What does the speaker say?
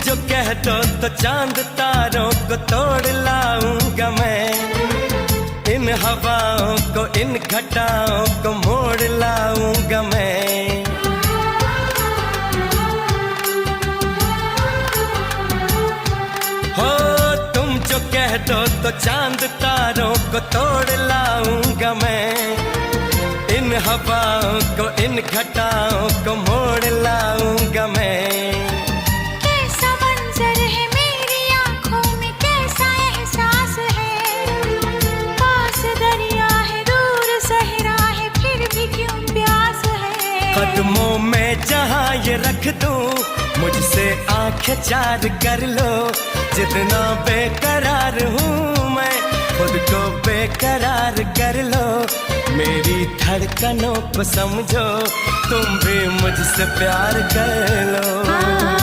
जो कह दो तो चांद तारों को तोड़ लाऊंगा मैं, इन हवाओं को इन घटाओं को मोड़ लाऊंगा मैं। हो तुम जो कह दो तो चांद तारों को तोड़ लाऊंगा मैं, इन हवाओं को इन घटाओं को मोड़ लाऊंगा मैं। कैसा मंजर है मेरी आंखों में, कैसा एहसास है, पास दरिया है दूर सहरा है फिर भी क्यों प्यास है। कदमों में जहां ये रख दूं, मुझसे आंखें चार कर लो, जितना बेकरार हूँ मैं खुद को बेकरार कर लो। मेरी धड़कनों को समझो, तुम भी मुझसे प्यार कर लो।